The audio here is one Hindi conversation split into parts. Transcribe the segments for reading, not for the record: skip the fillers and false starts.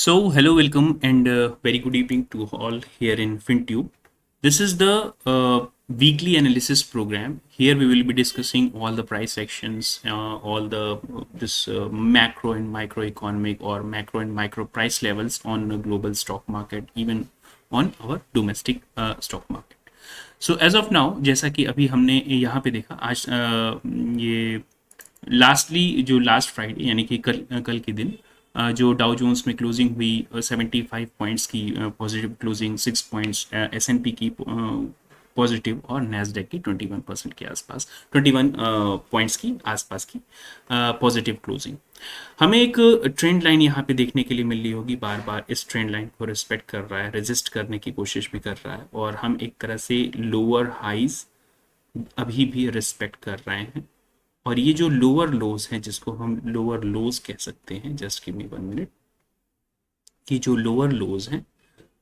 Hello, welcome, and very good evening to all here in FinTube. This is the weekly analysis program. Here we will be discussing all the price actions, all the this macro and microeconomic or macro and micro price levels on the global stock market, even on our domestic stock market. So as of now, जैसा कि अभी हमने यहाँ पे देखा आज ये लास्टली जो लास्ट फ्राइडे यानी कि कल कल के दिन जो डाउ जोन्स में क्लोजिंग हुई 75 पॉइंट्स की पॉजिटिव क्लोजिंग, 6 पॉइंट्स एसएनपी की पॉजिटिव और नैस्डैक की 21% के आसपास, 21 पॉइंट्स की आसपास की पॉजिटिव क्लोजिंग। हमें एक ट्रेंड लाइन यहाँ पे देखने के लिए मिल रही होगी, बार बार इस ट्रेंड लाइन को रिस्पेक्ट कर रहा है, रेजिस्ट करने की कोशिश भी कर रहा है, और हम एक तरह से लोअर हाइज अभी भी रिस्पेक्ट कर रहे हैं। और ये जो लोअर लोज हैं, जिसको हम लोअर लोज कह सकते हैं, जस्ट गिव मी 1 मिनट, कि जो लोअर लोज हैं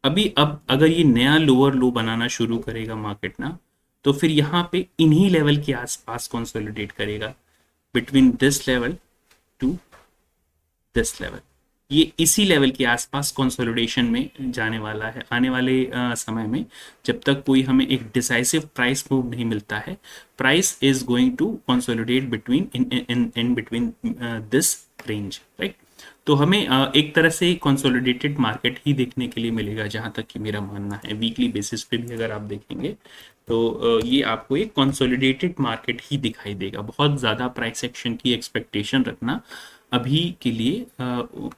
अभी, अब अगर ये नया लोअर लो बनाना शुरू करेगा मार्केट ना, तो फिर यहाँ पे इन्हीं लेवल के आसपास कंसोलिडेट करेगा, between this level to this level. ये इसी लेवल के आसपास कंसोलिडेशन में जाने वाला है आने वाले समय में। जब तक कोई हमें एक डिसाइसिव प्राइस मूव नहीं मिलता है, price is going to consolidate between in between this range, right. तो हमें एक तरह से कंसोलिडेटेड मार्केट ही देखने के लिए मिलेगा, जहां तक कि मेरा मानना है। वीकली बेसिस पे भी अगर आप देखेंगे तो ये आपको एक कंसोलिडेटेड मार्केट ही दिखाई देगा। बहुत ज़्यादा प्राइस एक्शन की एक्सपेक्टेशन रखना अभी के लिए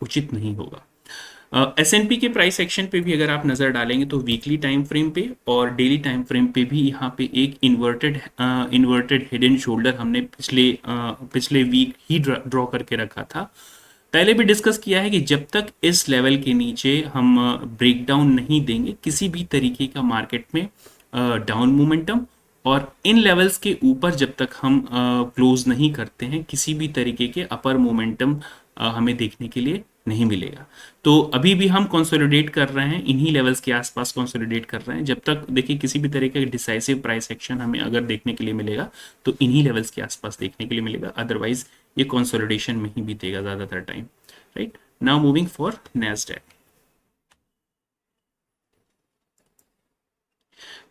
उचित नहीं होगा। एस&पी के प्राइस एक्शन पे भी अगर आप नज़र डालेंगे तो वीकली टाइम फ्रेम पे और डेली टाइम फ्रेम पे भी यहाँ पे एक इन्वर्टेड हेड एंड शोल्डर हमने पिछले वीक ही ड्रॉ करके रखा था। पहले भी डिस्कस किया है कि जब तक इस लेवल के नीचे हम ब्रेकडाउन नहीं देंगे किसी भी तरीके का मार्केट में डाउन मोमेंटम, और इन लेवल्स के ऊपर जब तक हम क्लोज नहीं करते हैं, किसी भी तरीके के अपर मोमेंटम हमें देखने के लिए नहीं मिलेगा। तो अभी भी हम कंसोलिडेट कर रहे हैं, इन्हीं लेवल्स के आसपास कंसोलिडेट कर रहे हैं। जब तक देखिए किसी भी तरह का डिसाइसिव प्राइस एक्शन हमें अगर देखने के लिए मिलेगा तो इन्हीं लेवल्स के आसपास देखने के लिए मिलेगा, अदरवाइज ये कंसोलिडेशन में ही बीतेगा ज़्यादातर time, right. Now moving for Nasdaq.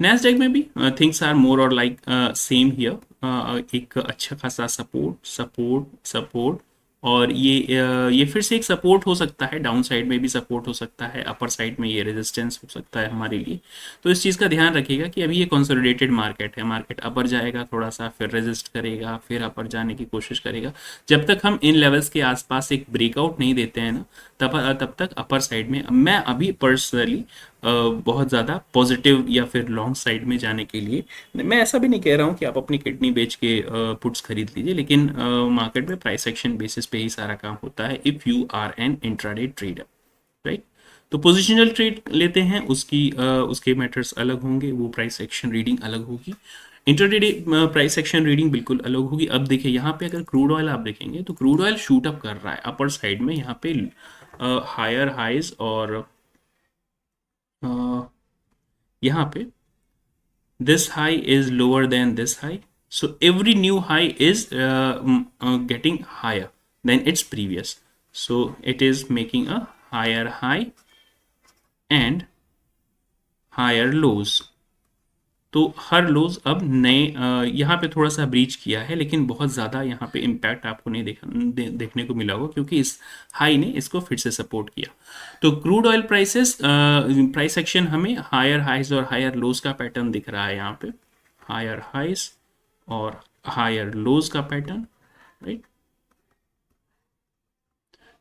Nasdaq में भी थिंग्स आर मोर और लाइक सेम हियर। एक अच्छा खासा सपोर्ट सपोर्ट सपोर्ट, और ये फिर से एक सपोर्ट हो सकता है, डाउन साइड में भी सपोर्ट हो सकता है, अपर साइड में ये रेजिस्टेंस हो सकता है हमारे लिए। तो इस चीज़ का ध्यान रखिएगा कि अभी ये कंसोलिडेटेड मार्केट है, मार्केट अपर जाएगा थोड़ा सा, फिर रेजिस्ट करेगा, फिर अपर जाने की कोशिश करेगा। जब तक हम इन लेवल्स के आसपास एक ब्रेकआउट नहीं देते हैं ना, तब तक अपर साइड में मैं अभी पर्सनली बहुत ज़्यादा पॉजिटिव या फिर लॉन्ग साइड में जाने के लिए, मैं ऐसा भी नहीं कह रहा हूँ कि आप अपनी किडनी बेच के पुट्स खरीद लीजिए, लेकिन मार्केट में प्राइस एक्शन बेसिस पे ही सारा काम होता है, if you are an intraday trader, right. तो पोजिशनल ट्रेड लेते हैं, उसके मैटर्स अलग होंगे, वो प्राइस एक्शन रीडिंग अलग होगी। इंटरडे प्राइस एक्शन रीडिंग बिल्कुल अलग होगी। अब देखिए यहाँ पे अगर क्रूड ऑयल आप देखेंगे तो क्रूड ऑयल शूट अप कर रहा है अपर साइड में, यहाँ पे हायर हाइज, और यहाँ पे this high is lower than this high, so every new high is getting higher than its previous, so it is making a higher high and higher lows। तो हर लोज अब नए यहाँ पे थोड़ा सा ब्रीच किया है, लेकिन बहुत ज़्यादा यहाँ पे इम्पैक्ट आपको नहीं देखने को मिला होगा, क्योंकि इस हाई ने इसको फिर से सपोर्ट किया। तो क्रूड ऑयल प्राइस एक्शन हमें हायर हाइज और हायर लोज का पैटर्न दिख रहा है यहाँ पे, हायर हाइज और हायर लोज का पैटर्न, राइट।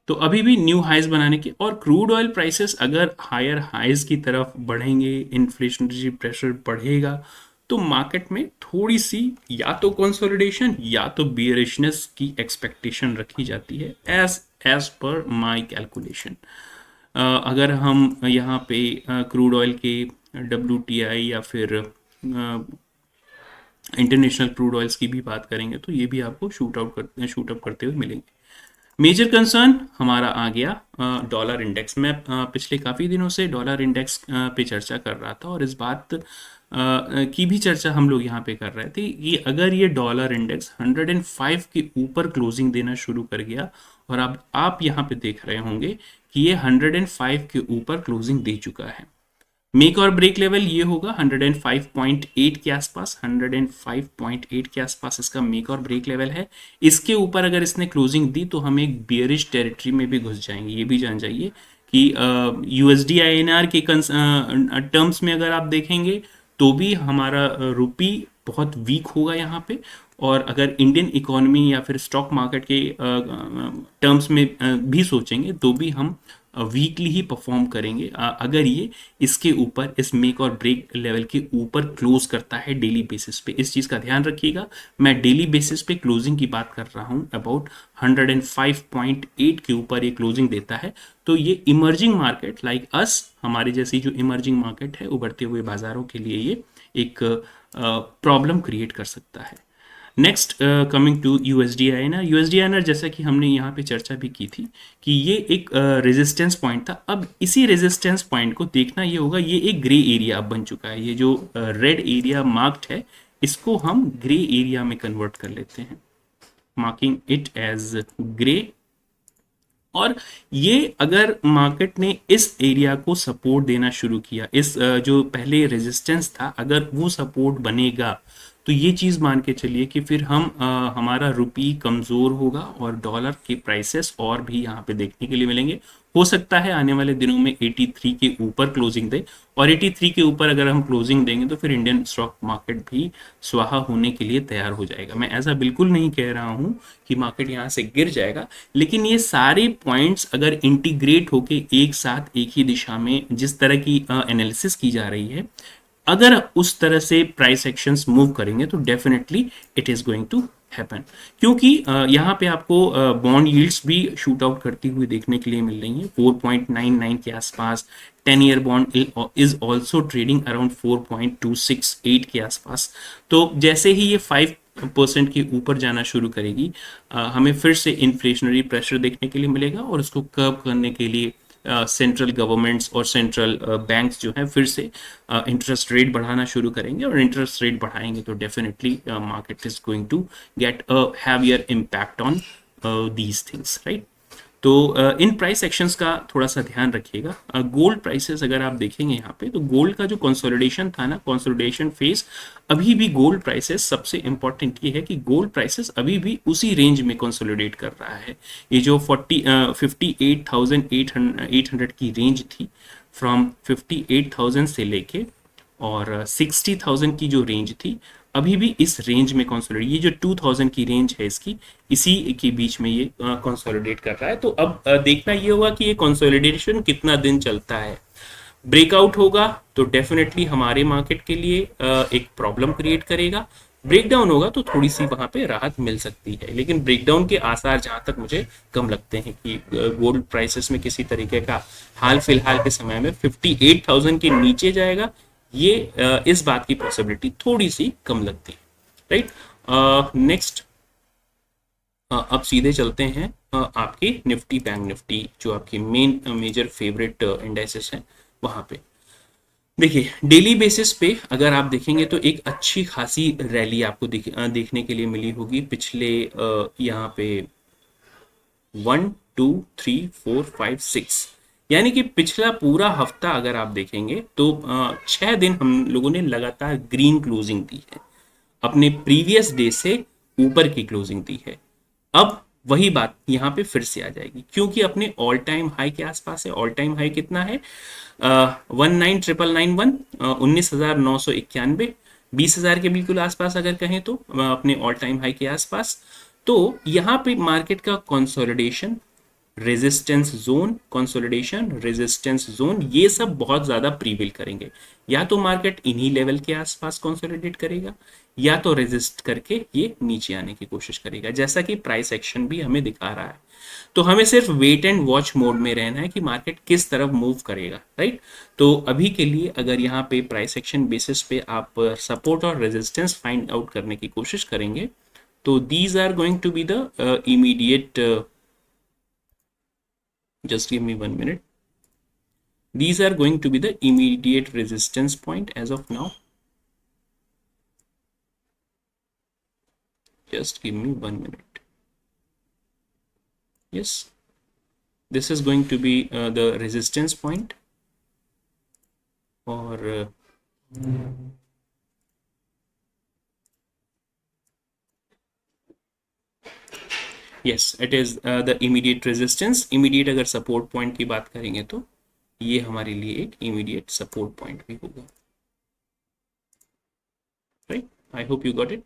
तो अभी भी न्यू हाइज बनाने की, और क्रूड ऑयल प्राइसेस अगर हायर हाइज की तरफ बढ़ेंगे, इन्फ्लेशनरी प्रेशर बढ़ेगा, तो मार्केट में थोड़ी सी या तो कंसोलिडेशन या तो बियरिशनेस की एक्सपेक्टेशन रखी जाती है, एज पर माय कैलकुलेशन। अगर हम यहाँ पे क्रूड ऑयल के WTI या फिर इंटरनेशनल क्रूड ऑयल्स की भी बात करेंगे तो ये भी आपको शूट अप करते हुए मिलेंगे। मेजर कंसर्न हमारा आ गया डॉलर इंडेक्स। मैं पिछले काफ़ी दिनों से डॉलर इंडेक्स पे चर्चा कर रहा था, और इस बात की भी चर्चा हम लोग यहाँ पे कर रहे थे कि अगर ये डॉलर इंडेक्स 105 के ऊपर क्लोजिंग देना शुरू कर गया और अब आप यहाँ पे देख रहे होंगे कि ये 105 के ऊपर क्लोजिंग दे चुका है। मेक और ब्रेक लेवल ये होगा 105.8 के आसपास, 105.8 के आसपास इसका मेक और ब्रेक लेवल है। इसके ऊपर अगर इसने क्लोजिंग दी तो हम एक बियरिश टेरिटरी में भी घुस जाएंगे। ये भी जान जाइए कि यूएसडी आईएनआर के टर्म्स में अगर आप देखेंगे तो भी हमारा रुपी बहुत वीक होगा यहाँ पे। और अगर इंडियन इकोनॉमी या फिर स्टॉक मार्केट के टर्म्स में भी सोचेंगे तो भी हम वीकली ही परफॉर्म करेंगे अगर ये इसके ऊपर, इस मेक और ब्रेक लेवल के ऊपर क्लोज करता है डेली बेसिस पे। इस चीज़ का ध्यान रखिएगा, मैं डेली बेसिस पे क्लोजिंग की बात कर रहा हूँ। अबाउट 105.8 के ऊपर ये क्लोजिंग देता है तो ये इमर्जिंग मार्केट लाइक अस, हमारे जैसी जो इमर्जिंग मार्केट है, उभरते हुए बाजारों के लिए ये एक प्रॉब्लम क्रिएट कर सकता है। Next coming to USD INR. USD INR जैसा कि हमने यहाँ पे चर्चा भी की थी कि ये एक रेजिस्टेंस पॉइंट था। अब इसी रेजिस्टेंस पॉइंट को देखना ये होगा, ये एक ग्रे एरिया अब बन चुका है। ये जो रेड एरिया मार्क्ड है इसको हम ग्रे एरिया में कन्वर्ट कर लेते हैं, मार्किंग इट एज ग्रे। और ये अगर मार्केट ने इस एरिया को सपोर्ट देना शुरू किया, इस जो पहले रेजिस्टेंस था अगर वो सपोर्ट बनेगा तो ये चीज़ मान के चलिए कि फिर हमारा रुपी कमज़ोर होगा और डॉलर के प्राइसेस और भी यहाँ पे देखने के लिए मिलेंगे। हो सकता है आने वाले दिनों में 83 के ऊपर क्लोजिंग दे, और 83 के ऊपर अगर हम क्लोजिंग देंगे तो फिर इंडियन स्टॉक मार्केट भी स्वाहा होने के लिए तैयार हो जाएगा। मैं ऐसा बिल्कुल नहीं कह रहा हूँ कि मार्केट यहाँ से गिर जाएगा, लेकिन ये सारे पॉइंट्स अगर इंटीग्रेट होके एक साथ एक ही दिशा में जिस तरह की एनालिसिस की जा रही है, अगर उस तरह से प्राइस एक्शंस मूव करेंगे तो definitely it is going to happen. क्योंकि यहाँ पे आपको बॉन्ड यील्ड्स भी शूट आउट करती हुई देखने के लिए मिल रही हैं 4.99 के आसपास। 10 year bond is also trading around 4.268 के आसपास। तो जैसे ही ये 5% के ऊपर जाना शुरू करेगी, हमें फिर से इन्फ्लेशनरी प्रेशर देखने के लिए मिलेगा और उसको कर्व करने के लिए सेंट्रल गवर्नमेंट्स और सेंट्रल बैंक्स जो हैं फिर से इंटरेस्ट रेट बढ़ाना शुरू करेंगे, और इंटरेस्ट रेट बढ़ाएंगे तो definitely market is going to get a heavier impact on these things, right. तो इन प्राइस एक्शंस का थोड़ा सा ध्यान रखिएगा। गोल्ड प्राइसेस अगर आप देखेंगे यहाँ पे तो गोल्ड का जो कंसोलिडेशन था ना, कंसोलिडेशन फेज, अभी भी गोल्ड प्राइसेस, सबसे इंपॉर्टेंट ये है कि गोल्ड प्राइसेस अभी भी उसी रेंज में कंसोलिडेट कर रहा है। ये जो 58,800 की रेंज थी, फ्रॉम 58,000 से लेके और 60,000 की जो रेंज थी, अभी भी इस रेंज में कंसोलिडेट, ये जो 2000 की रेंज है इसकी, इसी के बीच में ये कंसोलिडेट कर रहा है। तो अब देखना ये होगा कि ये कंसोलिडेशन कितना दिन चलता है। ब्रेकआउट होगा तो डेफिनेटली हमारे मार्केट के लिए एक प्रॉब्लम क्रिएट करेगा। ब्रेकडाउन होगा तो थोड़ी सी वहां पे राहत मिल सकती है, लेकिन ब्रेकडाउन के आसार जहां तक मुझे कम लगते हैं कि गोल्ड प्राइसेस में किसी तरीके का हाल फिलहाल के समय में 58,000 के नीचे जाएगा, ये इस बात की पॉसिबिलिटी थोड़ी सी कम लगती है, राइट। नेक्स्ट अब सीधे चलते हैं आपके निफ्टी बैंक निफ्टी, जो आपकी मेन मेजर फेवरेट इंडेक्सेस हैं वहां पे। देखिए डेली बेसिस पे अगर आप देखेंगे तो एक अच्छी खासी रैली आपको देखने के लिए मिली होगी पिछले यहाँ पे 1 2 3 4 5 6, यानी कि पिछला पूरा हफ्ता अगर आप देखेंगे तो 6 दिन हम लोगों ने लगातार ग्रीन क्लोजिंग दी है, अपने प्रीवियस डे से ऊपर की क्लोजिंग दी है। अब वही बात यहाँ पे फिर से आ जाएगी क्योंकि अपने ऑल टाइम हाई के आसपास है। ऑल टाइम हाई कितना है? 19,991, 19,991, 20,000 के बिल्कुल आसपास अगर कहें तो अपने ऑल टाइम हाई के आसपास। तो यहाँ पे मार्केट का consolidation, resistance zone, consolidation, resistance zone, ये सब बहुत ज्यादा प्रीवेल करेंगे। या तो मार्केट इन्हीं लेवल के आसपास कंसोलिडेट करेगा या तो रेजिस्ट करके ये नीचे आने की कोशिश करेगा, जैसा कि प्राइस एक्शन भी हमें दिखा रहा है। तो हमें सिर्फ वेट एंड वॉच मोड में रहना है कि मार्केट किस तरफ मूव करेगा, राइट। तो अभी के लिए अगर यहाँ पे प्राइस एक्शन बेसिस पे आप सपोर्ट और रेजिस्टेंस फाइंड आउट करने की कोशिश करेंगे तो these are going to be the immediate, just give me 1 minute, these are going to be the immediate resistance point as of now, just give me 1 minute। yes, this is going to be the resistance point, or yes, it is the immediate resistance. Immediate अगर सपोर्ट पॉइंट की बात करेंगे तो ये हमारे लिए एक इमीडिएट सपोर्ट पॉइंट भी होगा, right? I hope you got it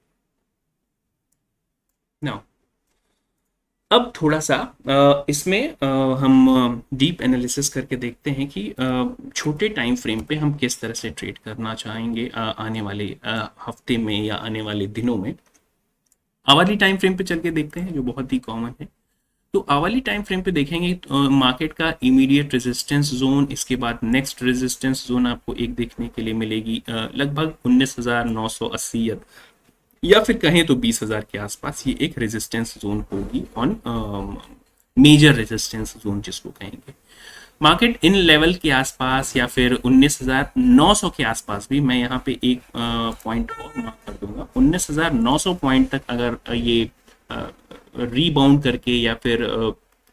now. अब थोड़ा सा इसमें हम डीप एनालिसिस करके देखते हैं कि छोटे टाइम फ्रेम पे हम किस तरह से ट्रेड करना चाहेंगे आने वाले हफ्ते में या आने वाले दिनों में। आवर्ली टाइम फ्रेम पे चल के देखते हैं, जो बहुत ही कॉमन है। तो आवर्ली टाइम फ्रेम पे देखेंगे मार्केट का इमीडिएट रेजिस्टेंस जोन, इसके बाद नेक्स्ट रेजिस्टेंस जोन आपको एक देखने के लिए मिलेगी लगभग 19,980 या फिर कहें तो 20,000 के आसपास। ये एक रेजिस्टेंस जोन होगी ऑन मेजर रेजिस्टेंस जोन जिसको कहेंगे। मार्केट इन लेवल के आसपास या फिर 19,900 के आसपास भी, मैं यहाँ पे एक पॉइंट और मार्क कर दूंगा, 19,900 पॉइंट तक अगर ये रीबाउंड करके या फिर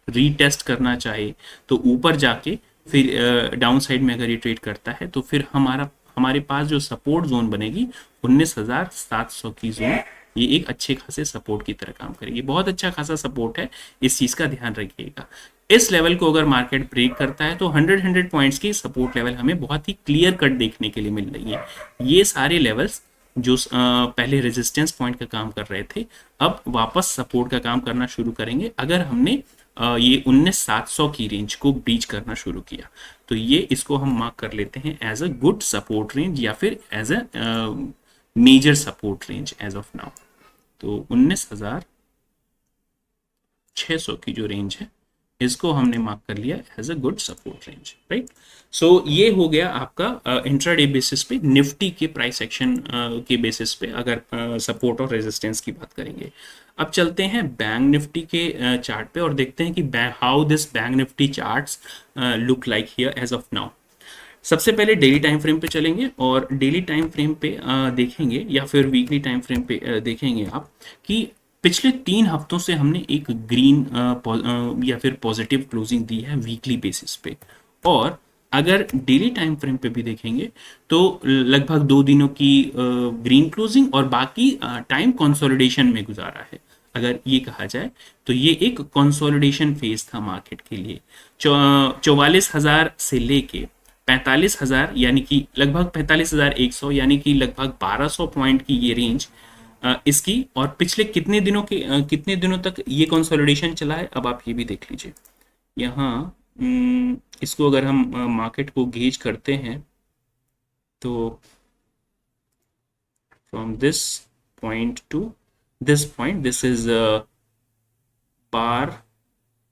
रीटेस्ट करना चाहे तो ऊपर जाके फिर डाउन साइड में अगर ये ट्रेड करता है तो फिर हमारे पास जो सपोर्ट जोन बनेगी 19,700 की जोन, ये एक अच्छे खासे सपोर्ट की तरह काम करेगी। बहुत अच्छा खासा सपोर्ट है, इस चीज का ध्यान रखिएगा। इस लेवल को अगर मार्केट ब्रेक करता है तो 100 पॉइंट्स की सपोर्ट लेवल हमें बहुत ही क्लियर कट देखने के लिए मिल रही है। ये सारे लेवल्स जो पहले रेजिस्टेंस पॉइंट का काम कर रहे थे, अब वापस सपोर्ट का काम करना शुरू करेंगे अगर हमने ये 19,700 की रेंज को ब्रीच करना शुरू किया। तो ये इसको हम मार्क कर लेते हैं as a good support range या फिर as a major support range as of now. तो 19,600 की जो रेंज है इसको हमने मार्क कर लिया as a good support range, right? So ये हो गया आपका इंट्राडे बेसिस पे निफ्टी के प्राइस एक्शन के बेसिस पे अगर सपोर्ट और रेजिस्टेंस की बात करेंगे। अब चलते हैं बैंक निफ्टी के चार्ट पे और देखते हैं कि how this bank Nifty charts look like here as of now. सबसे पहले डेली टाइम फ्रेम पे चलेंगे और डेली टाइम फ्रेम पे देखेंगे या फिर वीकली टाइम फ्रेम पे देखेंगे आप कि पिछले 3 हफ्तों से हमने एक ग्रीन या फिर पॉजिटिव क्लोजिंग दी है वीकली बेसिस पे। और अगर डेली टाइम फ्रेम पे भी देखेंगे तो लगभग 2 दिनों की ग्रीन क्लोजिंग और बाकी टाइम कंसोलिडेशन में गुजारा है। अगर ये कहा जाए तो ये एक कंसोलिडेशन फेज था मार्केट के लिए। 44,000 से लेके 45,000 यानी कि लगभग 45,100 यानी कि लगभग 1,200 पॉइंट की ये रेंज इसकी, और पिछले कितने दिनों तक ये कंसोलिडेशन चला है अब आप ये भी देख लीजिए। यहाँ इसको अगर हम मार्केट को गेज करते हैं तो from this point two this point this is bar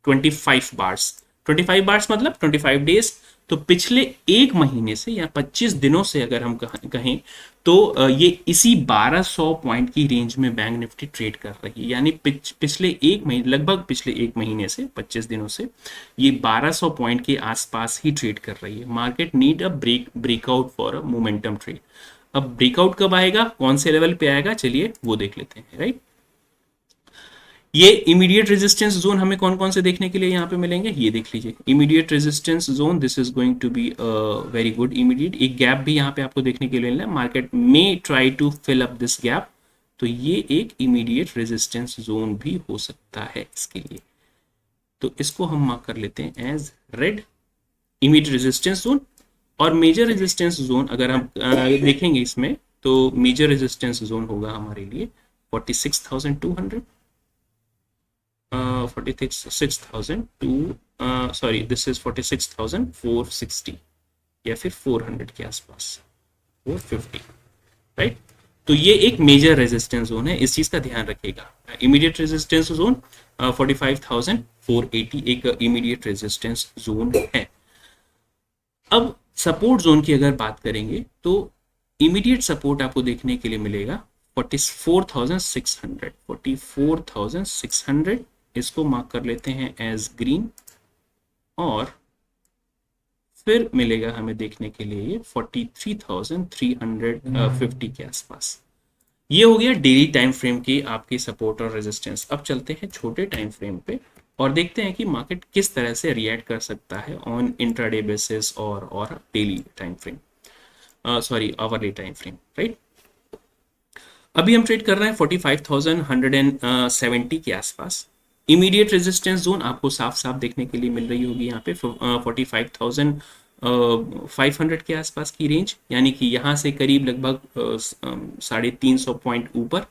25 bars. 25 bars मतलब 25 डेज। तो पिछले एक महीने से या 25 दिनों से अगर हम कहें तो ये इसी 1,200 पॉइंट की रेंज में बैंक निफ्टी ट्रेड कर रही है। यानी पिछले एक महीने, लगभग पिछले एक महीने से 25 दिनों से ये 1,200 पॉइंट के आसपास ही ट्रेड कर रही है। Market need a breakout for a momentum trade. अब ब्रेकआउट कब आएगा, कौन से लेवल पे आएगा, चलिए वो देख लेते हैं, राइट? ये इमीडिएट रेजिस्टेंस जोन हमें कौन कौन से देखने के लिए यहाँ पे मिलेंगे, ये देख लीजिए। Immediate resistance zone, this is going to be very good immediate. एक गैप भी यहाँ पे आपको देखने के लिए मिला है, मार्केट में try to fill up this gap. तो ये एक इमीडिएट रेजिस्टेंस जोन भी हो सकता है इसके लिए। तो इसको हम मार्क कर लेते हैं as red, immediate resistance zone. और मेजर रेजिस्टेंस जोन अगर हम देखेंगे इसमें तो मेजर रेजिस्टेंस जोन होगा हमारे लिए 46,200, 46,000 टू सॉरी दिस इज 46,460 या फिर 400 के आसपास, 450, राइट? तो ये एक मेजर रेजिस्टेंस जोन है, इस चीज का ध्यान रखिएगा। इमीडिएट रेजिस्टेंस जोन 45,480 एक इमीडिएट रेजिस्टेंस जोन है। अब सपोर्ट जोन की अगर बात करेंगे तो इमीडिएट सपोर्ट आपको देखने के लिए मिलेगा 44,600, 44,600 इसको मार्क कर लेते हैं एज ग्रीन। और फिर मिलेगा हमें देखने के लिए ये 43,350 के आसपास। ये हो गया डेली टाइम फ्रेम की आपकी सपोर्ट और रेजिस्टेंस। अब चलते हैं छोटे टाइम फ्रेम पे और देखते हैं कि मार्केट किस तरह से रिएक्ट कर सकता है ऑन इंट्राडे बेसिस और daily time frame, sorry hourly time frame, right. अभी हम ट्रेड कर रहे हैं 45,170 के आसपास। इमीडिएट रेजिस्टेंस जोन आपको साफ साफ देखने के लिए मिल रही होगी यहाँ पे 45,500 के आसपास की रेंज, यानी कि यहाँ से करीब लगभग 350 पॉइंट ऊपर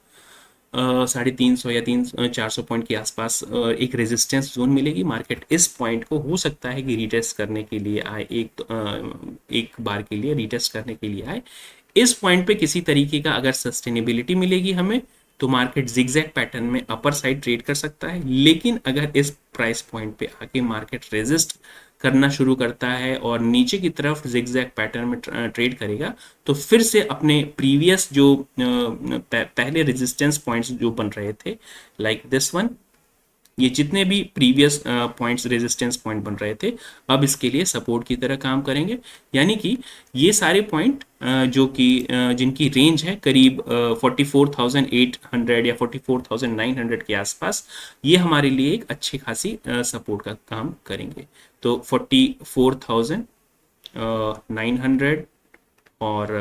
350 या 400 पॉइंट के आसपास एक रेजिस्टेंस जोन मिलेगी। मार्केट इस पॉइंट को हो सकता है कि रिटेस्ट करने के लिए आए, एक बार के लिए रिटेस्ट करने के लिए आए। इस पॉइंट पे किसी तरीके का अगर सस्टेनेबिलिटी मिलेगी हमें, तो मार्केट जिगजैग पैटर्न में अपर साइड ट्रेड कर सकता है। लेकिन अगर इस प्राइस पॉइंट पे आके मार्केट रेजिस्ट करना शुरू करता है और नीचे की तरफ जिगजैग पैटर्न में ट्रेड करेगा, तो फिर से अपने प्रीवियस जो पहले रेजिस्टेंस पॉइंट्स जो बन रहे थे, लाइक दिस वन, ये जितने भी प्रीवियस पॉइंट्स रेजिस्टेंस पॉइंट बन रहे थे, अब इसके लिए सपोर्ट की तरह काम करेंगे। यानी कि ये सारे पॉइंट जो कि जिनकी रेंज है करीब 44,800 या 44,900 के आसपास, ये हमारे लिए एक अच्छी खासी सपोर्ट का काम करेंगे। तो 44,900 और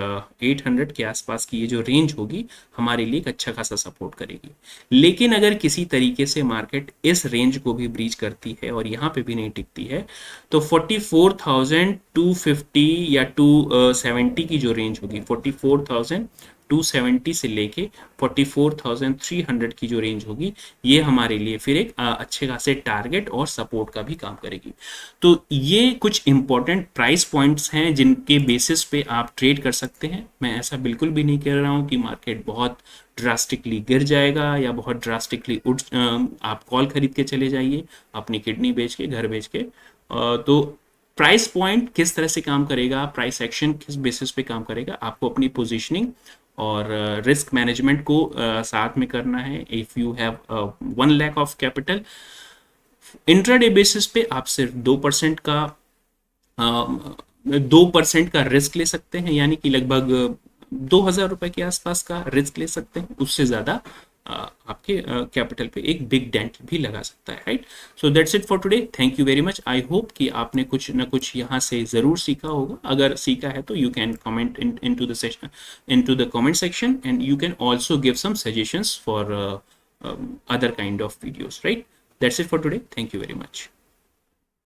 800 के आसपास की ये जो रेंज होगी हमारे लिए एक अच्छा खासा सपोर्ट करेगी। लेकिन अगर किसी तरीके से मार्केट इस रेंज को भी ब्रीच करती है और यहाँ पे भी नहीं टिकती है, तो 44,250 या 270 की जो रेंज होगी, 44,270 से लेके 44,300 की जो रेंज होगी, ये हमारे लिए फिर एक अच्छे खासे टारगेट और सपोर्ट का भी काम करेगी। तो ये कुछ इंपॉर्टेंट प्राइस पॉइंट्स हैं जिनके बेसिस पे आप ट्रेड कर सकते हैं। मैं ऐसा बिल्कुल भी नहीं कह रहा हूँ कि मार्केट बहुत ड्रास्टिकली गिर जाएगा या बहुत ड्रास्टिकली आप कॉल खरीद के चले जाइए अपनी किडनी बेच के, घर बेच के। तो प्राइस पॉइंट किस तरह से काम करेगा, प्राइस एक्शन किस बेसिस पे काम करेगा, आपको अपनी पोजीशनिंग और रिस्क मैनेजमेंट को साथ में करना है। If you have 1 lakh of capital, intraday basis पे आप सिर्फ 2% का 2% का रिस्क ले सकते हैं, यानी कि लगभग 2,000 रुपए के आसपास का रिस्क ले सकते हैं। उससे ज़्यादा आपके कैपिटल पे एक बिग डेंट भी लगा सकता है, right. So that's it for today, thank you very much. I hope कि आपने कुछ ना कुछ यहाँ से ज़रूर सीखा होगा। अगर सीखा है तो you can comment into the session, into the comment section, and you can also give some suggestions for other kind of videos, right? That's it for today, thank you very much.